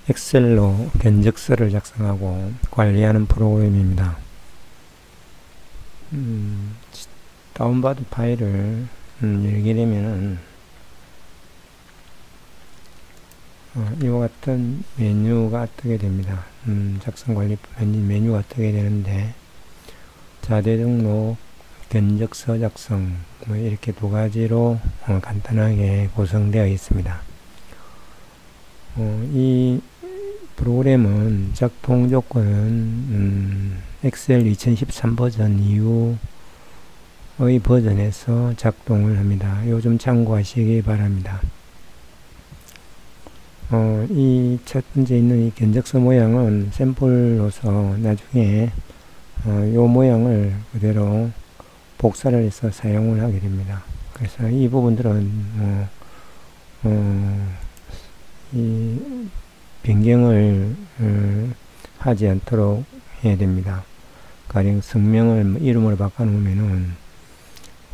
엑셀로 견적서를 작성하고 관리하는 프로그램입니다. 다운받은 파일을 열게 되면은 이와 같은 메뉴가 뜨게 됩니다. 작성관리 메뉴가 뜨게 되는데, 자재 등록, 견적서 작성, 이렇게 두 가지로 간단하게 구성되어 있습니다. 이 프로그램은 작동 조건은 엑셀 2013 버전 이후의 버전에서 작동을 합니다. 요즘 참고하시기 바랍니다. 이 첫 번째 있는 이 견적서 모양은 샘플로서 나중에 요 모양을 그대로 복사를 해서 사용을 하게 됩니다. 그래서 이 부분들은 이 변경을 하지 않도록 해야 됩니다. 가령 성명을 이름으로 바꿔 놓으면은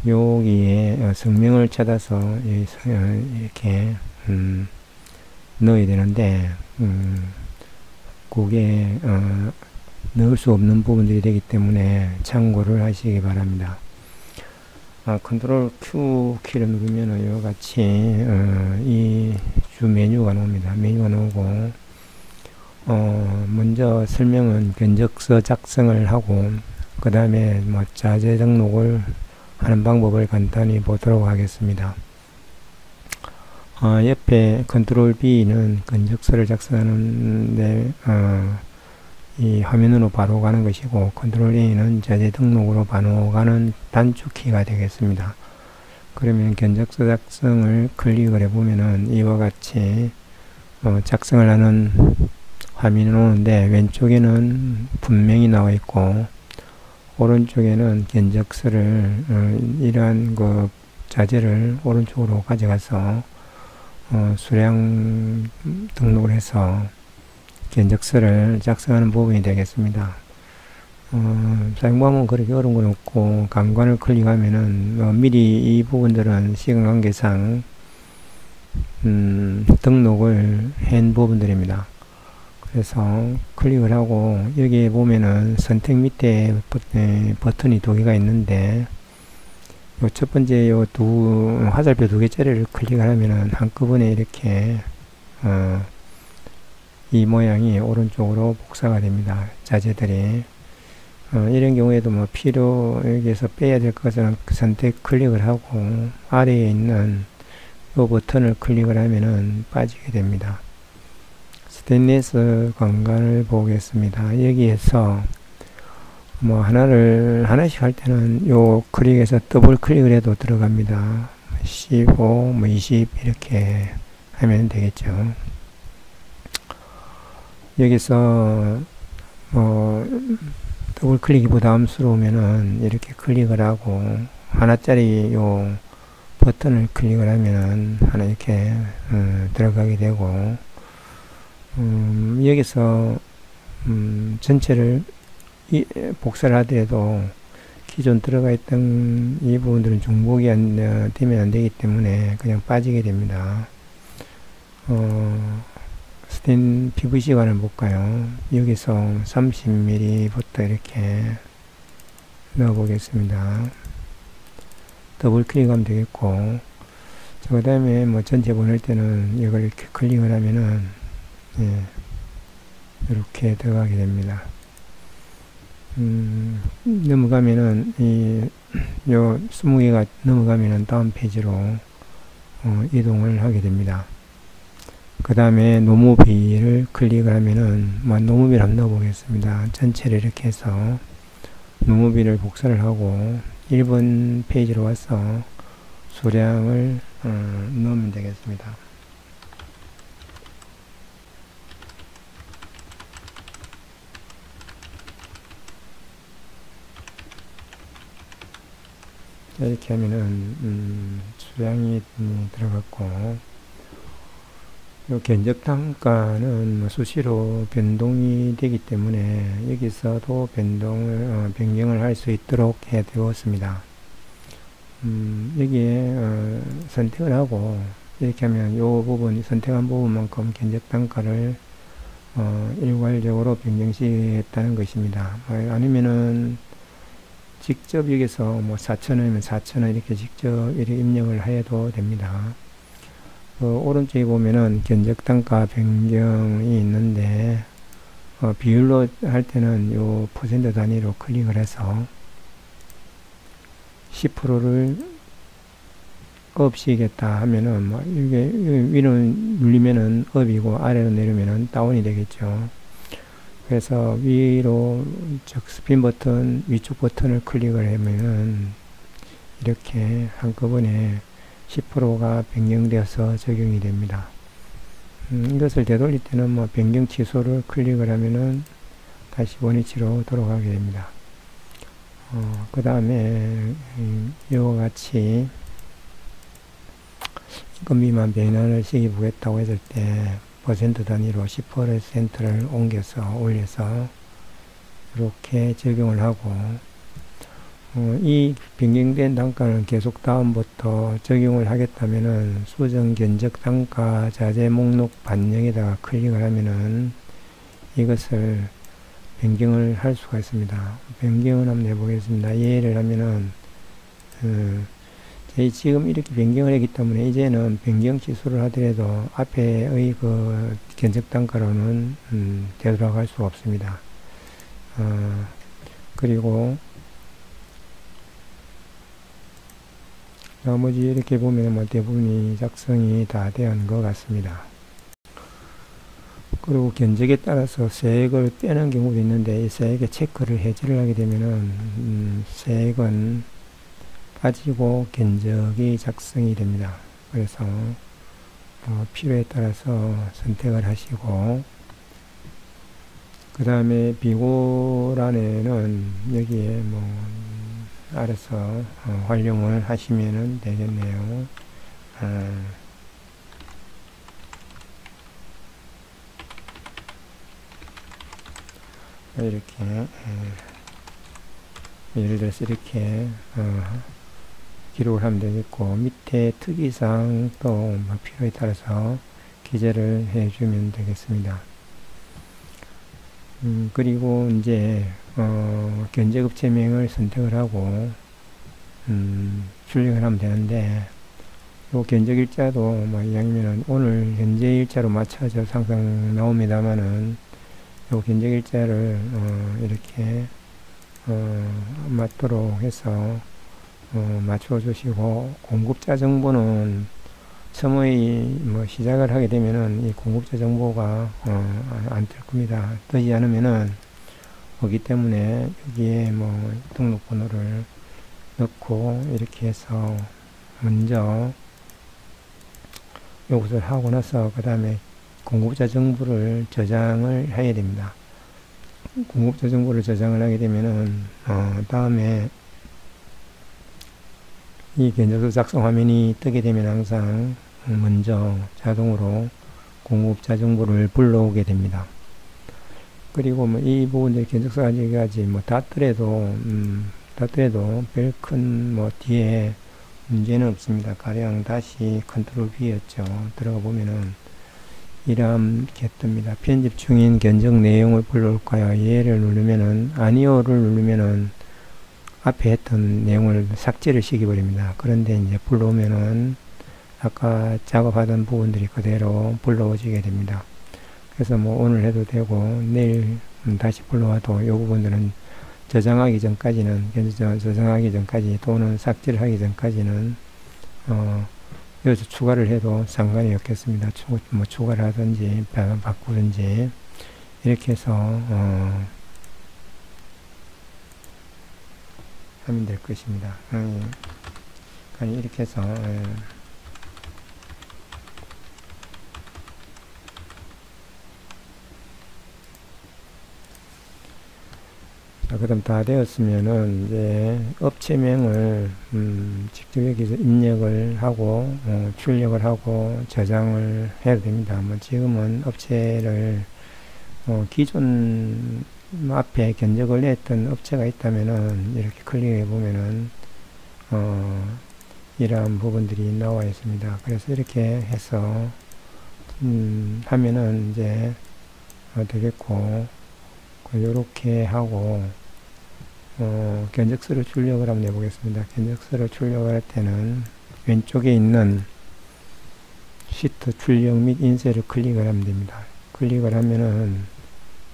여기에 성명을 찾아서 이렇게 넣어야 되는데 그게 넣을 수 없는 부분들이 되기 때문에 참고를 하시기 바랍니다. 컨트롤 Q 키를 누르면 이와 같이 이 주 메뉴가 나옵니다. 메뉴가 나오고 먼저 설명은 견적서 작성을 하고 그 다음에 자재 등록을 하는 방법을 간단히 보도록 하겠습니다. 옆에 컨트롤 B는 견적서를 작성하는데 이 화면으로 바로 가는 것이고, 컨트롤 A는 자재 등록으로 바로 가는 단축키가 되겠습니다. 그러면 견적서 작성을 클릭을 해보면은 이와 같이 작성을 하는 화면이 오는데, 왼쪽에는 분명히 나와 있고 오른쪽에는 견적서를 이러한 그 자재를 오른쪽으로 가져가서 수량 등록을 해서 견적서를 작성하는 부분이 되겠습니다. 사용방법은 그렇게 어려운 건 없고, 강관을 클릭하면은 미리 이 부분들은 시간 관계상 등록을 한 부분들입니다. 그래서 클릭을 하고 여기에 보면은 선택 밑에 버튼이 두 개가 있는데, 요 첫 번째 요 화살표 두 개짜리를 클릭하면은 한꺼번에 이렇게 이 모양이 오른쪽으로 복사가 됩니다. 자재들이. 이런 경우에도 여기에서 빼야 될 것은 선택 클릭을 하고 아래에 있는 이 버튼을 클릭을 하면은 빠지게 됩니다. 스테인리스 관관을 보겠습니다. 여기에서 하나씩 할 때는 요 클릭해서 더블 클릭을 해도 들어갑니다. 15, 20 이렇게 하면 되겠죠. 여기서 더블 클릭이 부담스러우면은 이렇게 클릭을 하고 하나짜리 요 버튼을 클릭을 하면은 하나 이렇게 들어가게 되고, 여기서 전체를 복사를 하더라도 기존 들어가 있던 이 부분들은 중복이 되면 안 되기 때문에 그냥 빠지게 됩니다. 스텐 PVC관을 볼까요? 여기서 30mm부터 이렇게 넣어 보겠습니다. 더블 클릭하면 되겠고, 그 다음에 전체 보낼 때는 이걸 이렇게 클릭을 하면은 이렇게 들어가게 됩니다. 넘어가면은 요 20개가 넘어가면은 다음 페이지로 이동을 하게 됩니다. 그 다음에 노무비를 클릭을 하면은 노무비를 한번 넣어 보겠습니다. 전체를 이렇게 해서 노무비를 복사를 하고 1번 페이지로 와서 수량을 넣으면 되겠습니다. 이렇게 하면은 수량이 들어갔고, 요 견적 단가는 수시로 변동이 되기 때문에 여기서도 변경을 할 수 있도록 해 두었습니다. 여기에 선택을 하고 이렇게 하면 요 부분 선택한 부분만큼 견적 단가를 일괄적으로 변경시키겠다는 것입니다. 아니면은 직접 여기서 뭐 4,000원이면 4,000원 이렇게 직접 이렇게 입력을 해도 됩니다. 오른쪽에 보면은 견적단가 변경이 있는데 비율로 할 때는 요 퍼센트 단위로 클릭을 해서 10%를 업시키겠다 하면은 뭐 이게 위로 눌리면은 업이고 아래로 내리면은 다운이 되겠죠. 그래서 위로 스핀 버튼 위쪽 버튼을 클릭을 하면은 이렇게 한꺼번에 10%가 변경되어서 적용이 됩니다. 이것을 되돌릴 때는 뭐 변경 취소를 클릭을 하면은 다시 원위치로 돌아가게 됩니다. 그 다음에 이와 같이 임금비만 변환을 시켜보겠다고 했을 때 퍼센트 단위로 10%를 옮겨서 올려서 이렇게 적용을 하고 이 변경된 단가는 계속 다음부터 적용을 하겠다면은 수정 견적 단가 자재 목록 반영에다가 클릭을 하면은 이것을 변경을 할 수가 있습니다. 변경을 한번 해보겠습니다. 예를 하면은 저희 지금 이렇게 변경을 했기 때문에 이제는 변경 취소를 하더라도 앞에의 그 견적 단가로는 되돌아갈 수가 없습니다. 그리고 나머지 이렇게 보면 뭐 대부분이 작성이 다 된 것 같습니다. 그리고 견적에 따라서 세액을 빼는 경우도 있는데 이 세액의 체크를 해지를 하게 되면은 세액은 빠지고 견적이 작성이 됩니다. 그래서 필요에 따라서 선택을 하시고 그 다음에 비고란에는 여기에 뭐 알아서 활용을 하시면 되겠네요. 이렇게 예를 들어서 이렇게 기록을 하면 되겠고 밑에 특이사항 또 필요에 따라서 기재를 해주면 되겠습니다. 그리고 이제 견적업체명을 선택을 하고 출력을 하면 되는데 요 견적일자도 뭐 이왕이면은 오늘 현재 일자로 맞춰져 항상 나옵니다만은 요 견적일자를 이렇게 맞도록 해서 맞춰 주시고 공급자 정보는 처음에 뭐 시작을 하게 되면은 이 공급자 정보가 안 뜰 겁니다. 뜨지 않으면은 오기 때문에 여기에 뭐 등록번호를 넣고 이렇게 해서 먼저 이것을 하고 나서 그 다음에 공급자 정보를 저장을 해야 됩니다. 공급자 정보를 저장을 하게 되면은 다음에 이 견적서 작성 화면이 뜨게 되면 항상 먼저 자동으로 공급자 정보를 불러오게 됩니다. 그리고 뭐 이 부분들 견적서 아직까지 뭐 닿더라도 별 큰 뭐 뒤에 문제는 없습니다. 가령 다시 컨트롤 V였죠. 들어가 보면은 이렇게 뜹니다. 편집 중인 견적 내용을 불러올까요? 예를 누르면은 아니오를 누르면은 앞에 했던 내용을 삭제를 시켜버립니다. 그런데 이제 불러오면은 아까 작업하던 부분들이 그대로 불러오지게 됩니다. 그래서 뭐 오늘 해도 되고 내일 다시 불러와도 이 부분들은 저장하기 전까지는 저장하기 전까지 또는 삭제를 하기 전까지는 여기서 추가를 해도 상관이 없겠습니다. 뭐 추가를 하든지 바꾸든지 이렇게 해서 하면 될 것입니다. 이렇게 해서 그 다음 다 되었으면은 이제 업체명을 직접 여기서 입력을 하고 출력을 하고 저장을 해야 됩니다. 뭐 지금은 업체를 기존 앞에 견적을 냈던 업체가 있다면은 이렇게 클릭해 보면은 이러한 부분들이 나와 있습니다. 그래서 이렇게 해서 하면은 이제 되겠고, 요렇게 하고, 견적서를 출력을 한번 해보겠습니다. 견적서를 출력을 할 때는 왼쪽에 있는 시트 출력 및 인쇄를 클릭을 하면 됩니다. 클릭을 하면은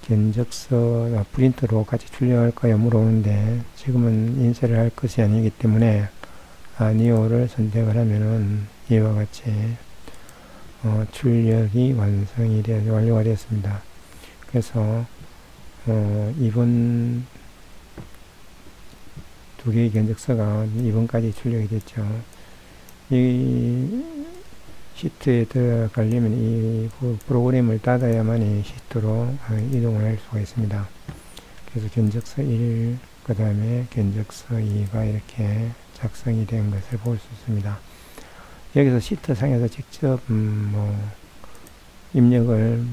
견적서 프린트로 같이 출력할까요? 물어오는데 지금은 인쇄를 할 것이 아니기 때문에 아니오를 선택을 하면은 이와 같이 출력이 완료가 되었습니다. 그래서 이번 두 개의 견적서가 이번까지 출력이 됐죠. 이 시트에 들어가려면 이 프로그램을 닫아야만이 시트로 이동을 할 수가 있습니다. 그래서 견적서 1, 그 다음에 견적서 2가 이렇게 작성이 된 것을 볼 수 있습니다. 여기서 시트 상에서 직접 입력을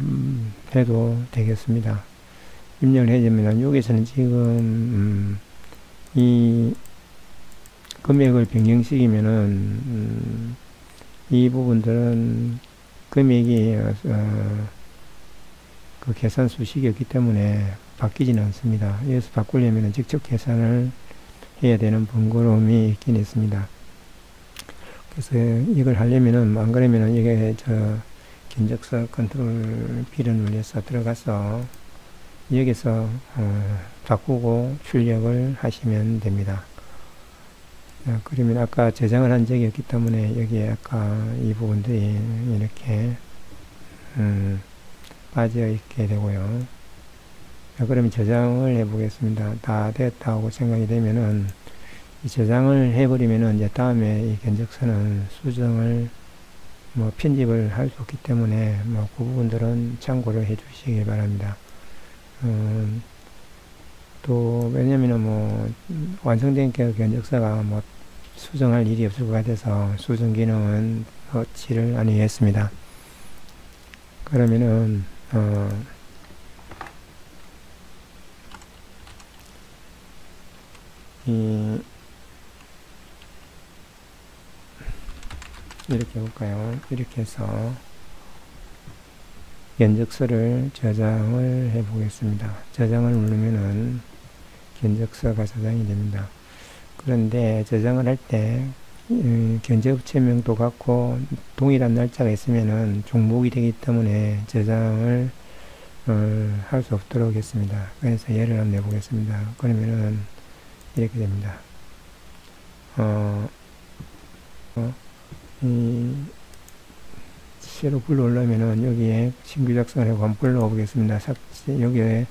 해도 되겠습니다. 입력을 해주면 여기서는 지금 이 금액을 변경시키면은 이 부분들은 금액이 그 계산 수식이 없기 때문에 바뀌지는 않습니다. 여기서 바꾸려면 직접 계산을 해야 되는 번거로움이 있긴 있습니다. 그래서 이걸 하려면은 안 그러면은 이게 견적서 컨트롤 B를 눌러서 들어가서 여기서 바꾸고 출력을 하시면 됩니다. 그러면 아까 저장을 한 적이 없기 때문에 여기에 아까 이 부분들이 이렇게 빠져 있게 되고요. 그러면 저장을 해 보겠습니다. 다 됐다고 생각이 되면은 이 저장을 해 버리면은 이제 다음에 이 견적서는 수정을 편집을 할 수 없기 때문에 그 부분들은 참고를 해 주시기 바랍니다. 또 왜냐면은 완성된 견적서가 수정할 일이 없을 것 같아서 수정 기능은 넣지를 아니했습니다. 그러면은 이렇게 해볼까요? 이렇게 해서 견적서를 저장을 해 보겠습니다. 저장을 누르면은 견적서가 저장이 됩니다. 그런데 저장을 할 때 견적업체명도 같고 동일한 날짜가 있으면은 종목이 되기 때문에 저장을 할 수 없도록 했습니다. 그래서 예를 한번 내보겠습니다. 그러면은 이렇게 됩니다. 새로 불러오려면은 여기에 신규 작성을 하고 한번 불러오겠습니다. 여기에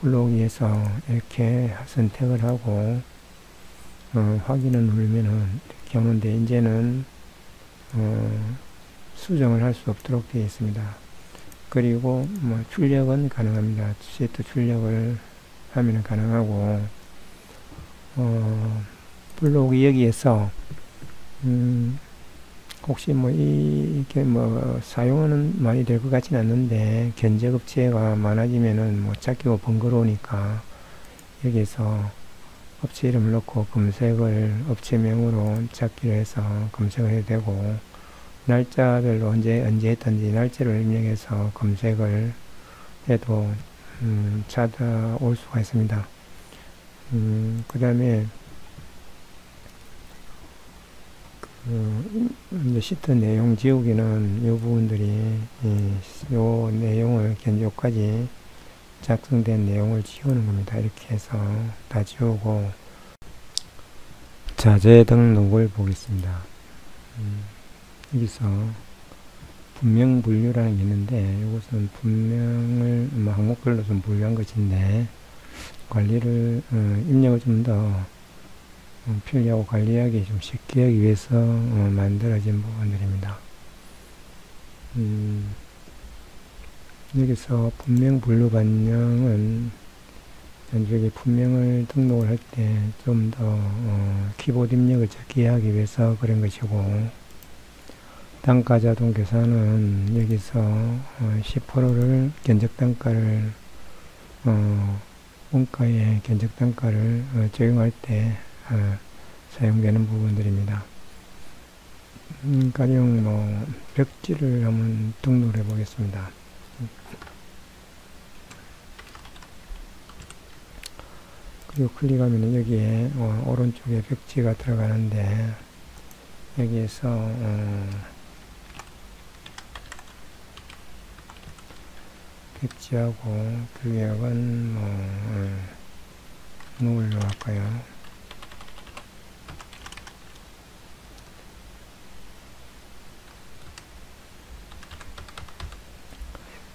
불러오기 위해서 이렇게 선택을 하고 확인을 누르면은 이렇게 오는데 이제는 수정을 할 수 없도록 되어 있습니다. 그리고 출력은 가능합니다. 시트 출력을 하면 가능하고 불러오기 여기에서 혹시 이게 사용은 많이 될 것 같지는 않는데 견적업체가 많아지면은 찾기가 번거로우니까 여기서 업체 이름을 넣고 검색을 업체명으로 찾기로 해서 검색을 해도 되고 날짜별로 언제 했던지 날짜를 입력해서 검색을 해도 찾아올 수가 있습니다. 그 다음에 이제 시트 내용 지우기는 이 부분들이 요 내용을 견적까지 작성된 내용을 지우는 겁니다. 이렇게 해서 다 지우고 자재 등록을 보겠습니다. 여기서 분명 분류라는 게 있는데 이것은 분명을 항목별로 좀 분류한 것인데 관리를 입력을 좀 더 편리하고 관리하기 좀 쉽게 하기 위해서 만들어진 부분들입니다. 여기서 분명 분류 반영은 여기 분명을 등록을 할 때 좀 더 키보드 입력을 적게 하기 위해서 그런 것이고 단가 자동 계산은 여기서 10%를 견적 단가를 원가의 견적 단가를 적용할 때 사용되는 부분들입니다. 가령 벽지를 한번 등록을 해 보겠습니다. 그리고 클릭하면 여기에 오른쪽에 벽지가 들어가는데 여기에서 벽지하고 규격은 누굴로 할까요?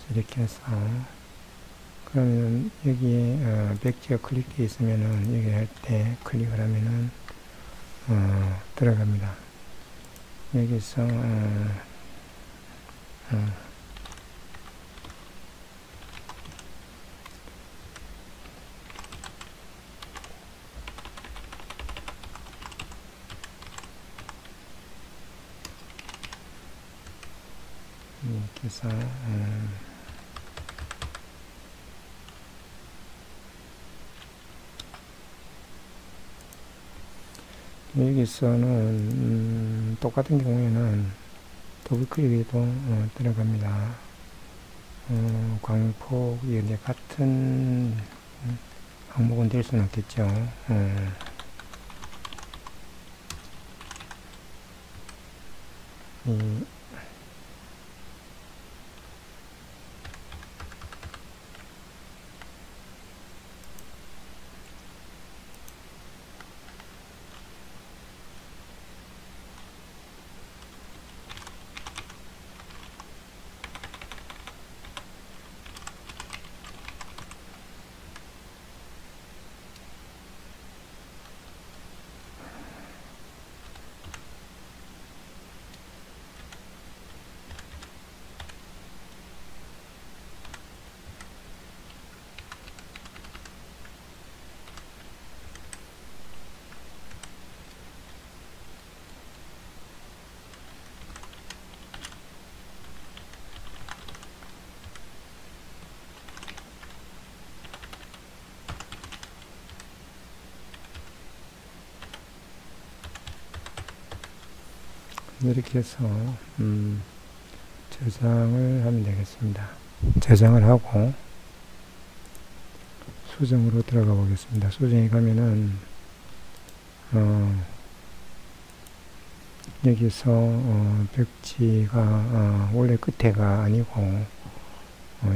이렇게 해서 그러면 여기에 벽지가 클릭되어 있으면은 여기 할 때 클릭을 하면은 들어갑니다. 여기서 이렇게 해서 여기서는 똑같은 경우에는 더블 클릭해도 들어갑니다. 광폭 이제 같은 항목은 될 수는 없겠죠. 이렇게 해서 저장을 하면 되겠습니다. 저장을 하고 수정으로 들어가 보겠습니다. 수정에 가면은 여기서 벽지가 원래 끝에가 아니고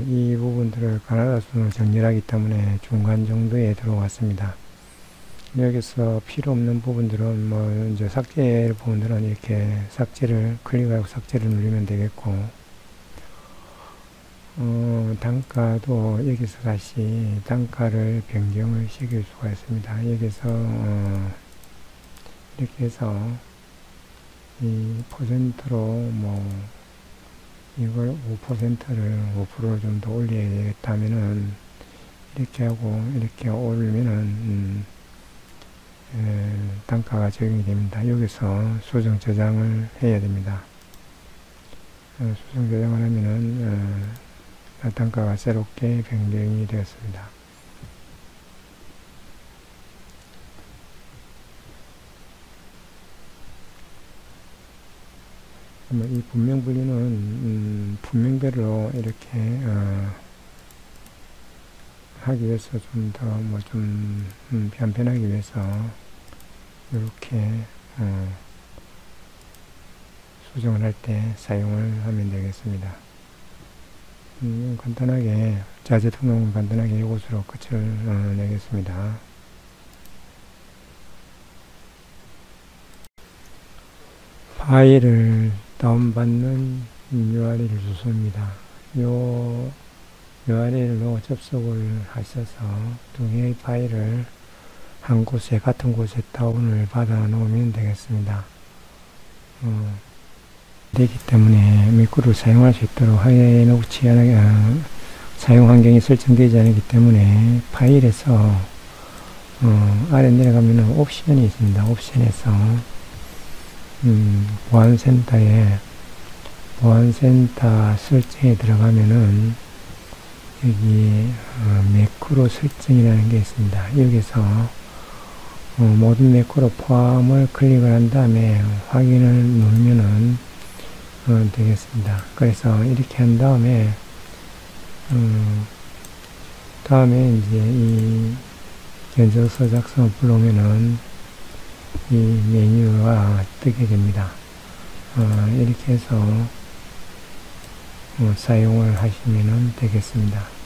이 부분들을 가나다 순으로 정렬하기 때문에 중간 정도에 들어왔습니다. 여기서 필요 없는 부분들은 이제 삭제 부분들은 이렇게 삭제를 클릭하고 삭제를 누르면 되겠고, 단가도 여기서 다시 단가를 변경을 시킬 수가 있습니다. 여기서 이렇게 해서 이 퍼센트로 이걸 5%를 5%를 좀 더 올려야 되겠다면은 이렇게 하고 이렇게 올리면은 단가가 적용이 됩니다. 여기서 수정 저장을 해야 됩니다. 수정 저장을 하면은 단가가 새롭게 변경이 되었습니다. 이 분명 분리는 분명별로 이렇게 하기 위해서 좀 더 편편하기 위해서 이렇게 수정을 할 때 사용을 하면 되겠습니다. 간단하게 자재 등록은 간단하게 이것으로 끝을 내겠습니다. 파일을 다운받는 URL 주소입니다. 요 URL로 접속을 하셔서 두 개의 파일을 한 곳에 같은 곳에 다운을 받아 놓으면 되겠습니다. 되기 때문에 매크로를 사용할 수 있도록 해놓지 사용 환경이 설정되지 않기 때문에 파일에서 아래 내려가면 옵션이 있습니다. 옵션에서 보안센터 설정에 들어가면은 여기 매크로 설정이라는 게 있습니다. 여기서 모든 매크로 포함을 클릭을 한 다음에 확인을 누르면은 되겠습니다. 그래서 이렇게 한 다음에 이제 이 견적서 작성을 불러오면은 이 메뉴가 뜨게 됩니다. 이렇게 해서 사용을 하시면 되겠습니다.